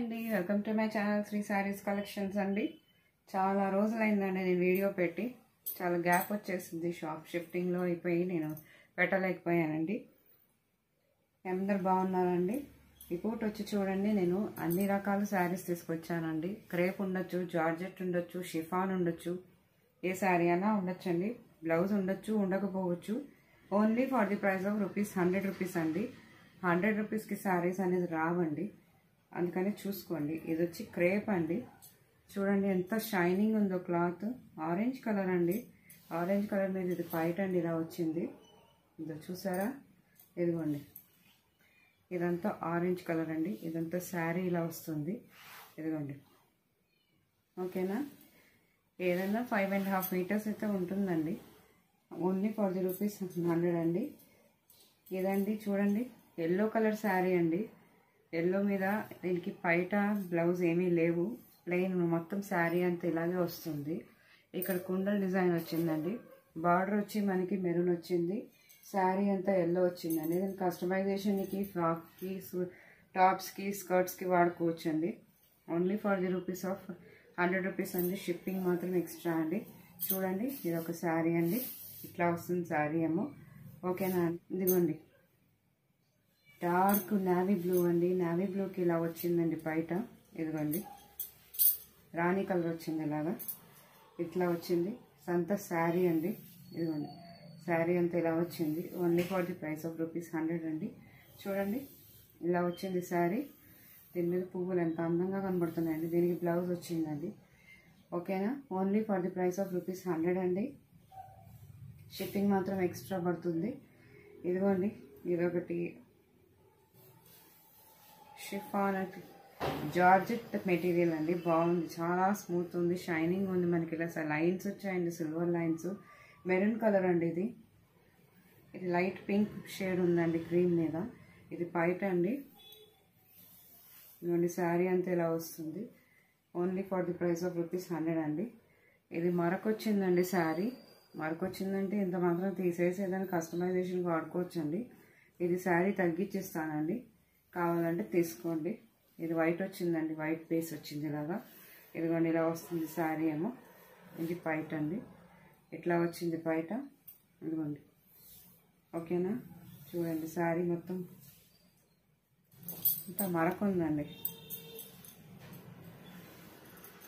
అండి, welcome to my channel Shri saris collections అండి. చాలా రోజులైందండి నేను వీడియో పెట్టి. చాలా గ్యాప్ వచ్చేసింది, షాప్ షిఫ్టింగ్లో అయిపోయి నేను పెట్టలేకపోయానండి. అందరు బాగున్నారండి. రిపోర్ట్ వచ్చి చూడండి, నేను అన్ని రకాల శారీస్ తీసుకొచ్చానండి. క్రేప్ ఉండొచ్చు, జార్జెట్ ఉండొచ్చు, షిఫాన్ ఉండొచ్చు, ఏ శారీ అయినా ఉండొచ్చండి. బ్లౌజ్ ఉండొచ్చు, ఉండకపోవచ్చు. Only for the price of ₹100 అండి. 100 రూపీస్కి శారీస్ అనేది రావండి, అందుకని చూసుకోండి. ఇది వచ్చి క్రేప్ అండి. చూడండి ఎంత షైనింగ్ ఉందో క్లాత్. ఆరెంజ్ కలర్ అండి. ఆరెంజ్ కలర్ మీద ఇది పైట అండి, ఇలా వచ్చింది. ఇదో చూసారా, ఇదిగోండి. ఇదంతా ఆరెంజ్ కలర్ అండి. ఇదంతా శారీ ఇలా వస్తుంది, ఇదిగోండి. ఓకేనా, ఏదైనా 5.5 మీటర్స్ అయితే ఉంటుందండి. ఓన్లీ ఫర్ ది ₹100 అండి. ఇదండి చూడండి, ఎల్లో కలర్ శారీ అండి. ఎల్లో మీద దీనికి పైట బ్లౌజ్ ఏమీ లేవు, ప్లెయిన్ మొత్తం శారీ అంతా ఇలాగే వస్తుంది. ఇక్కడ కుండల డిజైన్ వచ్చిందండి. బార్డర్ వచ్చి మనకి మెరూన్ వచ్చింది. శారీ అంతా ఎల్లో వచ్చిందండి. దీని కస్టమైజేషన్కి, ఫ్రాక్కి, టాప్స్కి, స్కర్ట్స్కి వాడుకోవచ్చు అండి. ఓన్లీ ఫర్ ది ₹100 అండి. షిప్పింగ్ మాత్రం ఎక్స్ట్రా అండి. చూడండి, ఇది ఒక శారీ అండి. ఇట్లా వస్తుంది శారీ ఏమో. ఓకేనా, ఇదిగోండి డార్క్ నావీ బ్లూ అండి. నావీ బ్లూకి ఇలా వచ్చిందండి బయట, ఇదిగోండి. రాణి కలర్ వచ్చింది, ఇలాగా ఇట్లా వచ్చింది. సంత శారీ అండి, ఇదిగోండి. శారీ అంతా ఇలా వచ్చింది. Only for the price of ₹100 అండి. చూడండి, ఇలా వచ్చింది శారీ. దీని మీద పువ్వులు ఎంత అందంగా కనబడుతున్నాయండి. దీనికి బ్లౌజ్ వచ్చిందండి. ఓకేనా, only for the price of ₹100 అండి. షిప్పింగ్ మాత్రం ఎక్స్ట్రా పడుతుంది. ఇదిగోండి, ఇదొకటి షిఫాన్ జార్జెట్ మెటీరియల్ అండి. బాగుంది, చాలా స్మూత్ ఉంది, షైనింగ్ ఉంది. మనకి ఇలా లైన్స్ వచ్చాయండి, సిల్వర్ లైన్స్. మెరూన్ కలర్ అండి. ఇది లైట్ పింక్ షేడ్ ఉందండి క్రీమ్ మీద. ఇది పైట అండి. ఇదిగోండి, శారీ అంతా ఇలా వస్తుంది. Only for the price of ₹100 అండి. ఇది మరకొచ్చిందండి శారీ. మరకొచ్చిందంటే ఇంత మాత్రం తీసేసి ఏదైనా కస్టమైజేషన్ వాడుకోవచ్చు అండి. ఇది శారీ తగ్గించిస్తానండి, కావాలంటే తీసుకోండి. ఇది వైట్ వచ్చిందండి, వైట్ బేస్ వచ్చింది ఇలాగా. ఇదిగోండి, ఇలా వస్తుంది శారీ ఏమో. ఇది పైట అండి, ఇట్లా వచ్చింది పైట, ఇదిగోండి. ఓకేనా, చూడండి శారీ మొత్తం ఇంత మరకుందండి.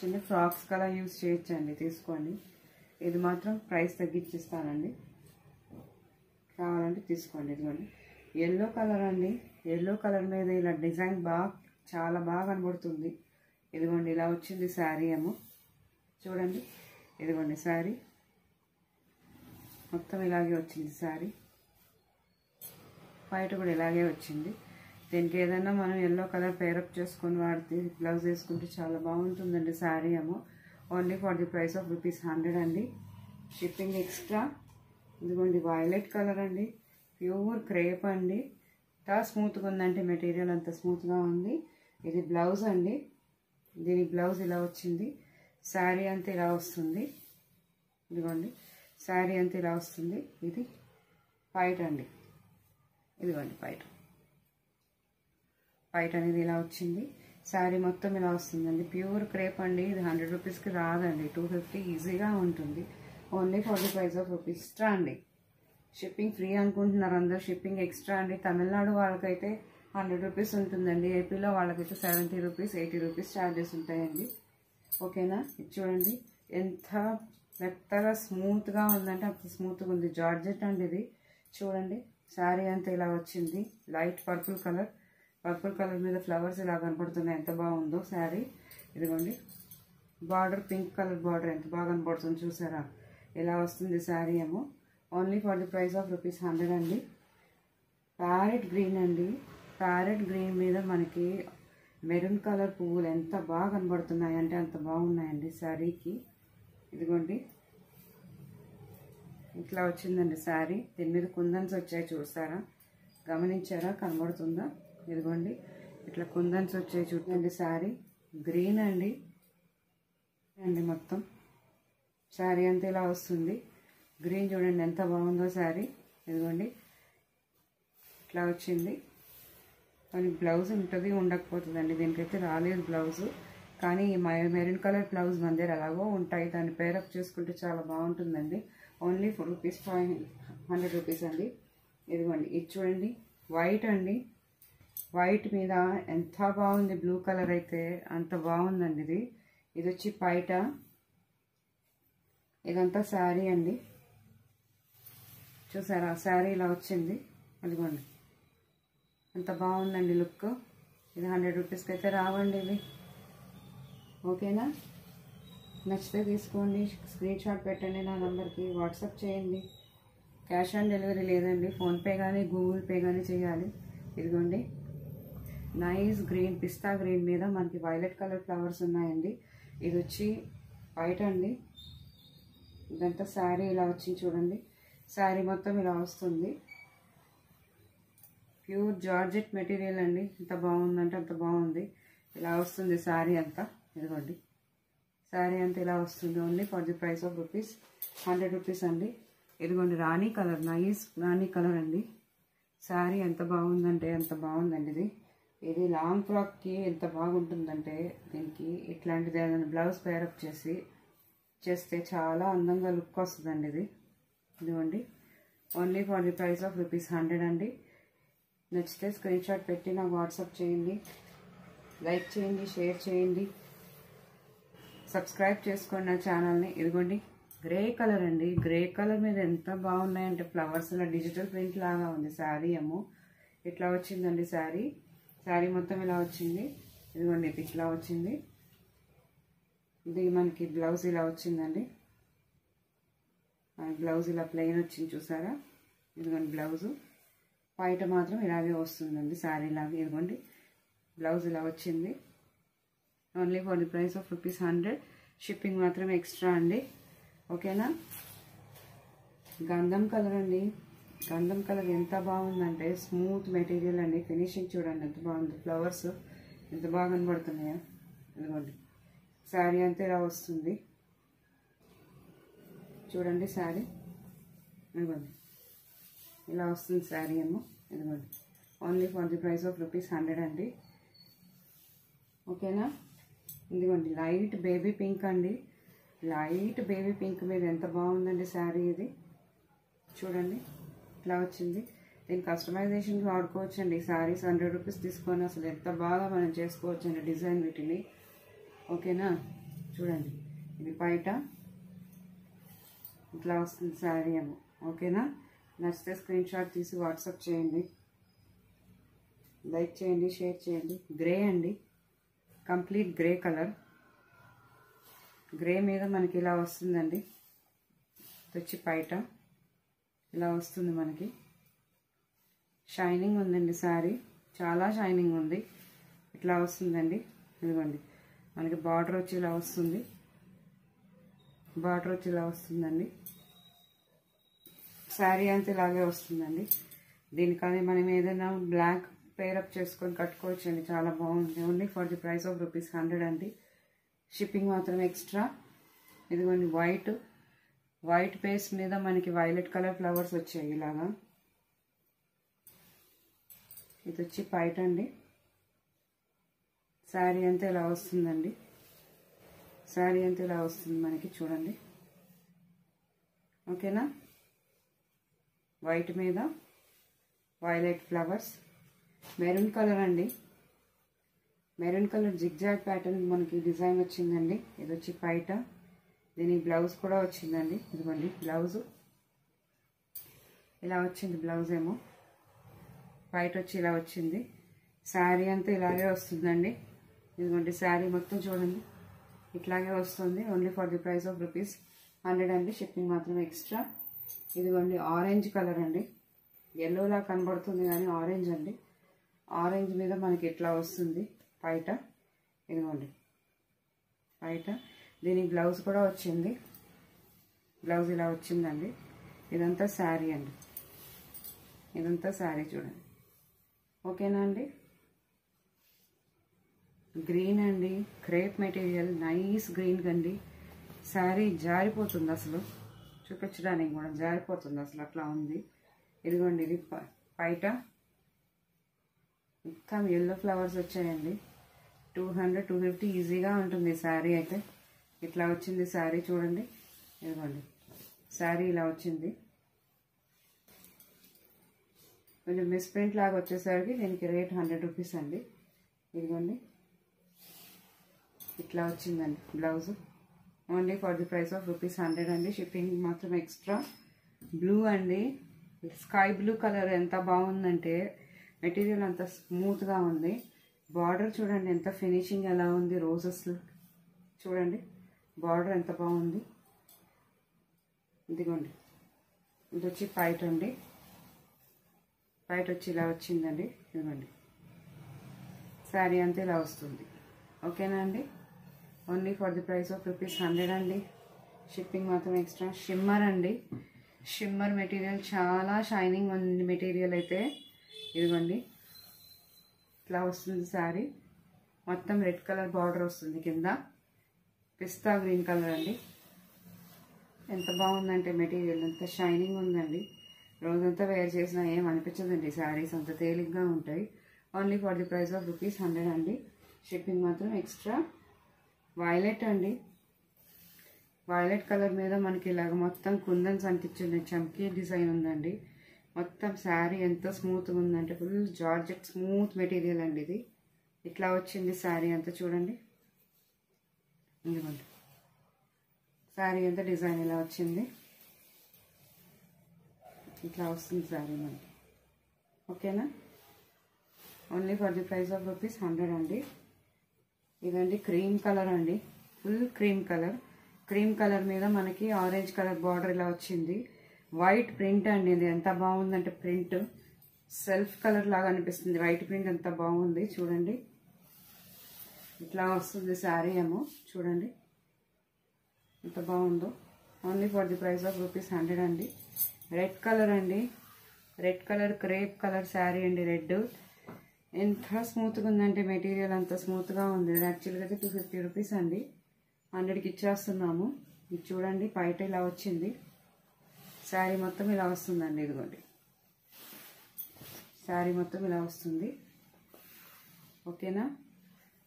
చిన్న ఫ్రాక్స్ కలా యూజ్ చేయొచ్చండి, తీసుకోండి. ఇది మాత్రం ప్రైస్ తగ్గించిస్తానండి, కావాలంటే తీసుకోండి. ఇదిగోండి, ఎల్లో కలర్ అండి. ఎల్లో కలర్ మీద ఇలా డిజైన్ చాలా బాగా కనబడుతుంది. ఇదిగోండి, ఇలా వచ్చింది శారీ ఏమో. చూడండి, ఇదిగోండి శారీ మొత్తం ఇలాగే వచ్చింది. శారీ బయట కూడా ఇలాగే వచ్చింది. దీనికి ఏదైనా మనం ఎల్లో కలర్ పేరప్ చేసుకొని వాడితే, బ్లౌజ్ వేసుకుంటే చాలా బాగుంటుందండి శారీ ఏమో. Only for the price of ₹100 అండి. Shipping extra. ఇదిగోండి, వైలెట్ కలర్ అండి. ప్యూర్ క్రేప్ అండి. ఎంత స్మూత్గా ఉందంటే మెటీరియల్ అంత స్మూత్గా ఉంది. ఇది బ్లౌజ్ అండి. దీని బ్లౌజ్ ఇలా వచ్చింది. శారీ అంతా ఇలా వస్తుంది. ఇదిగోండి, శారీ అంతా ఇలా వస్తుంది. ఇది పైట అండి. ఇదిగోండి పైట అనేది ఇలా వచ్చింది. శారీ మొత్తం ఇలా వస్తుందండి. ప్యూర్ క్రేప్ అండి. ఇది ₹100కి రాదండి, 250 ఈజీగా ఉంటుంది. Only for the price of extra అండి. షిప్పింగ్ ఫ్రీ అనుకుంటున్నారు అందరూ, షిప్పింగ్ ఎక్స్ట్రా అండి. తమిళనాడు వాళ్ళకైతే ₹100 ఉంటుందండి. ఏపీలో వాళ్ళకైతే ₹70, ₹80 ఛార్జెస్ ఉంటాయండి. ఓకేనా, ఇది చూడండి ఎంత మెత్తగా స్మూత్గా ఉందంటే అంత స్మూత్గా ఉంది. జార్జెట్ అండి ఇది. చూడండి, శారీ అంతా ఇలా వచ్చింది. లైట్ పర్పుల్ కలర్ మీద ఫ్లవర్స్ ఇలా కనపడుతున్నాయి. ఎంత బాగుందో శారీ. ఇదిగోండి, బార్డర్ పింక్ కలర్ బార్డర్ ఎంత బాగా కనపడుతుంది చూసారా. ఇలా వస్తుంది శారీ ఏమో. Only for the price of ₹100 అండి. ప్యారెట్ గ్రీన్ అండి. ప్యారెట్ గ్రీన్ మీద మనకి మెరూన్ కలర్ పువ్వులు ఎంత బాగా కనబడుతున్నాయి అంటే అంత బాగున్నాయండి శారీకి. ఇదిగోండి, ఇట్లా వచ్చిందండి శారీ. దీని మీద కుందన్స్ వచ్చాయి, చూస్తారా, గమనించారా, కనబడుతుందా. ఇదిగోండి, ఇట్లా కుందన్స్ వచ్చాయి చూడండి. శారీ గ్రీన్ అండి. మొత్తం శారీ అంతా ఇలా వస్తుంది. గ్రీన్ చూడండి ఎంత బాగుందో శారీ. ఇదిగోండి, ఇట్లా వచ్చింది. కానీ బ్లౌజ్ ఉంటుంది ఉండకపోతుందండి, దీనికైతే రాలేదు బ్లౌజు. కానీ మెరూన్ కలర్ బ్లౌజ్ మన దగ్గర అలాగో ఉంటాయి, దాన్ని పేరప్ చేసుకుంటే చాలా బాగుంటుందండి. ఓన్లీ ₹100 అండి. ఇదిగోండి, ఇది చూడండి, వైట్ అండి. వైట్ మీద ఎంత బాగుంది, బ్లూ కలర్ అయితే అంత బాగుందండి. ఇది వచ్చి పైట, ఇదంతా శారీ అండి. చూసారా శారీ ఇలా వచ్చింది, అదిగోండి ఎంత బాగుందండి లుక్. ఇది ₹100 అయితే రావండి ఇవి. ఓకేనా, నచ్చితే తీసుకోండి, స్క్రీన్ షాట్ పెట్టండి, నా నెంబర్కి వాట్సాప్ చేయండి. క్యాష్ ఆన్ డెలివరీ లేదండి, ఫోన్పే కానీ గూగుల్ పే కానీ చేయాలి. ఇదిగోండి, నైస్ గ్రీన్, పిస్తా గ్రీన్ మీద మనకి వైలెట్ కలర్ ఫ్లవర్స్ ఉన్నాయండి. ఇది వచ్చి వైట్ అండి. ఇదంతా శారీ ఇలా వచ్చింది చూడండి, శారీ మొత్తం ఇలా వస్తుంది. ప్యూర్ జార్జెట్ మెటీరియల్ అండి, ఎంత బాగుందంటే అంత బాగుంది. ఇలా వస్తుంది శారీ అంతా. ఇదిగోండి, శారీ అంతా ఇలా వస్తుంది. Only for the price of ₹100 అండి. ఇదిగోండి, రాణి కలర్, నైస్ రాణి కలర్ అండి. శారీ ఎంత బాగుందంటే అంత బాగుందండి. ఇది లాంగ్ ఫ్రాక్కి ఎంత బాగుంటుందంటే, దీనికి ఇట్లాంటిది ఏదైనా బ్లౌజ్ పేరప్ చేస్తే చాలా అందంగా లుక్ వస్తుందండి. ఇదిగోండి, only for the price of ₹100 అండి. నచ్చితే స్క్రీన్ షాట్ పెట్టి నాకు వాట్సాప్ చేయండి, లైక్ చేయండి, షేర్ చేయండి, సబ్స్క్రైబ్ చేసుకోండి నా ఛానల్ని. ఇదిగోండి, గ్రే కలర్ అండి. గ్రే కలర్ మీద ఎంత బాగున్నాయంటే ఫ్లవర్స్ ఇలా డిజిటల్ ప్రింట్ లాగా ఉంది. శారీ ఏమో ఇట్లా వచ్చిందండి. శారీ మొత్తం ఇలా వచ్చింది. ఇదిగోండి, ఇది ఇట్లా వచ్చింది. ఇది మనకి బ్లౌజ్ ఇలా వచ్చిందండి. బ్లౌజ్ ఇలా ప్లెయిన్ వచ్చింది చూసారా. ఇదిగోండి బ్లౌజు, బయట మాత్రం ఇలాగే వస్తుందండి శారీ లాగా. ఇదిగోండి, బ్లౌజ్ ఇలా వచ్చింది. Only for the price of ₹100. Shipping మాత్రం ఎక్స్ట్రా అండి. ఓకేనా. గంధం కలర్ అండి. గంధం కలర్ ఎంత బాగుందంటే స్మూత్ మెటీరియల్ అండి. ఫినిషింగ్ చూడండి ఎంత బాగుంది, ఫ్లవర్స్ ఎంత బాగా కనబడుతున్నాయో. ఇదిగోండి, శారీ అంతా ఇలా వస్తుంది చూడండి. శారీ ఇదిగోండి ఇలా వస్తుంది శారీ ఏమో. ఇదిగోండి, only for the price of ₹100 అండి. ఓకేనా. ఇదిగోండి, లైట్ బేబీ పింక్ అండి. లైట్ బేబీ పింక్ మీద ఎంత బాగుందండి శారీ. ఇది చూడండి ఇట్లా వచ్చింది. దీని కస్టమైజేషన్కి వాడుకోవచ్చు అండి. శారీస్ ₹100 తీసుకొని అసలు ఎంత బాగా మనం చేసుకోవచ్చు అండి డిజైన్ వీటిని. ఓకేనా. చూడండి, ఇది బయట ఇట్లా వస్తుంది శారీ ఏమో. ఓకేనా. నచ్చితే స్క్రీన్ షాట్ తీసి వాట్సాప్ చేయండి, లైక్ చేయండి, షేర్ చేయండి. గ్రే అండి, కంప్లీట్ గ్రే కలర్. గ్రే మీద మనకి ఇలా వస్తుందండి. వచ్చి బయట ఇలా వస్తుంది మనకి. షైనింగ్ ఉందండి శారీ, చాలా షైనింగ్ ఉంది. ఇట్లా వస్తుందండి. ఇదిగోండి, మనకి బార్డర్ వచ్చి ఇలా వస్తుంది. బార్డర్ వచ్చి ఇలా వస్తుందండి. శారీ అంతా ఇలాగే వస్తుందండి. దీనికని మనం ఏదైనా బ్లాక్ పేరప్ చేసుకొని కట్టుకోవచ్చు అండి, చాలా బాగుంది. Only for the price of ₹100 అండి. షిప్పింగ్ మాత్రం ఎక్స్ట్రా. ఇదిగోండి, వైట్ పేస్ మీద మనకి వైలెట్ కలర్ ఫ్లవర్స్ వచ్చాయి ఇలాగా. ఇది వచ్చి పైట అండి. శారీ అంతా ఇలా వస్తుందండి. శారీ అంతా ఇలా వస్తుంది మనకి చూడండి. ఓకేనా. వైట్ మీద వైలెట్ ఫ్లవర్స్. మెరూన్ కలర్ అండి. మెరూన్ కలర్ జిగ్జాగ్ ప్యాటర్న్ మనకి డిజైన్ వచ్చిందండి. ఇది వచ్చి పైట. దీనికి బ్లౌజ్ కూడా వచ్చిందండి. ఇదిగోండి బ్లౌజు ఇలా వచ్చింది. బ్లౌజ్ ఏమో పైట వచ్చి ఇలా వచ్చింది. శారీ అంతా ఇలాగే వస్తుందండి. ఇదిగోండి, శారీ మొత్తం చూడండి ఇట్లాగే వస్తుంది. Only for the price of ₹100 అండి. షిప్పింగ్ మాత్రం ఎక్స్ట్రా. ఇదిగోండి, ఆరెంజ్ కలర్ అండి. ఎల్లోలా కనబడుతుంది కానీ ఆరెంజ్ అండి. ఆరెంజ్ మీద మనకి ఇట్లా వస్తుంది పైట. ఇదిగోండి పైట. దీనికి బ్లౌజ్ కూడా వచ్చింది. బ్లౌజ్ ఇలా వచ్చిందండి. ఇదంతా శారీ అండి. ఇదంతా శారీ చూడండి. ఓకేనా అండి. గ్రీన్ అండి, క్రేప్ మెటీరియల్, నైస్ గ్రీన్ అండి. శారీ జారిపోతుంది అసలు, చూపించడానికి కూడా జారిపోతుంది అసలు, అట్లా ఉంది. ఇదిగోండి, ఇది పైట. మొత్తం ఎల్లో ఫ్లవర్స్ వచ్చాయండి. 200-250 ఈజీగా ఉంటుంది శారీ అయితే. ఇట్లా వచ్చింది శారీ చూడండి. ఇదిగోండి శారీ ఇలా వచ్చింది. కొంచెం మిస్ప్రింట్ లాగా వచ్చేసరికి దీనికి రేట్ 100 రూపీస్ అండి. ఇదిగోండి ఇట్లా వచ్చిందండి blouse. Only for the price of ₹100 అండి. షిప్పింగ్ మాత్రం ఎక్స్ట్రా. బ్లూ అండి, స్కై బ్లూ కలర్ ఎంత బాగుందంటే మెటీరియల్ అంత స్మూత్గా ఉంది. బార్డర్ చూడండి ఎంత ఫినిషింగ్ ఎలా ఉంది. రోజెస్ చూడండి బార్డర్ ఎంత బాగుంది. ఇదిగోండి ఇది వచ్చి పైట్ అండి. పైట్ వచ్చి ఇలా వచ్చిందండి. ఇదిగోండి శారీ అంతా ఇలా వస్తుంది. ఓకేనా అండి. Only for the price of ₹100 అండి. షిప్పింగ్ మాత్రం ఎక్స్ట్రా. షిమ్మర్ అండి, షిమ్మర్ మెటీరియల్ చాలా షైనింగ్ ఉంది మెటీరియల్ అయితే. ఇదిగోండి ఇట్లా వస్తుంది శారీ. మొత్తం రెడ్ కలర్ బార్డర్ వస్తుంది కింద. పిస్తా గ్రీన్ కలర్ అండి. ఎంత బాగుందంటే మెటీరియల్ ఎంత షైనింగ్ ఉందండి. రోజంతా వేర్ చేసినా ఏం అనిపించదండి. శారీస్ అంత తేలిగ్గా ఉంటాయి. Only for the price of ₹100 అండి. షిప్పింగ్ మాత్రం ఎక్స్ట్రా. వైలెట్ అండి, వైలెట్ కలర్ మీద మనకి ఇలాగ మొత్తం కుందన్స్ అంటించిన చమ్కీ డిజైన్ ఉందండి. మొత్తం శారీ ఎంత స్మూత్గా ఉందంటే ఫుల్ జార్జెట్ స్మూత్ మెటీరియల్ అండి ఇది. ఇట్లా వచ్చింది శారీ అంతా చూడండి. ఇదిగోండి శారీ అంతా డిజైన్ ఇలా వచ్చింది. ఇట్లా వస్తుంది శారీ మనకి. ఓకేనా. Only for the price of ₹100 అండి. ఇదండి క్రీమ్ కలర్ అండి, full cream colour. Cream colour మీద మనకి ఆరెంజ్ కలర్ బార్డర్ ఇలా వచ్చింది. వైట్ ప్రింట్ అండి. ఇది ఎంత బాగుందంటే ప్రింట్ సెల్ఫ్ కలర్ లాగా అనిపిస్తుంది. వైట్ ప్రింట్ ఎంత బాగుంది చూడండి. ఇట్లా వస్తుంది శారీ ఏమో చూడండి ఎంత బాగుందో. Only for the price of ₹100 అండి. రెడ్ కలర్ అండి, red colour crepe colour sari అండి. రెడ్ ఎంత స్మూత్గా ఉందంటే మెటీరియల్ అంత స్మూత్గా ఉంది. యాక్చువల్గా అయితే 250 రూపీస్ అండి. 100కి ఇచ్చేస్తున్నాము. ఇది చూడండి బయట ఇలా వచ్చింది. శారీ మొత్తం ఇలా వస్తుందండి. ఇదిగోండి శారీ మొత్తం ఇలా వస్తుంది. ఓకేనా.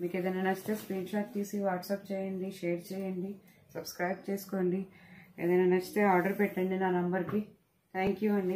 మీకు ఏదైనా నచ్చితే స్క్రీన్ షాట్ తీసి వాట్సాప్ చేయండి, షేర్ చేయండి, సబ్స్క్రైబ్ చేసుకోండి. ఏదైనా నచ్చితే ఆర్డర్ పెట్టండి నా నంబర్కి. థ్యాంక్ యూ అండి.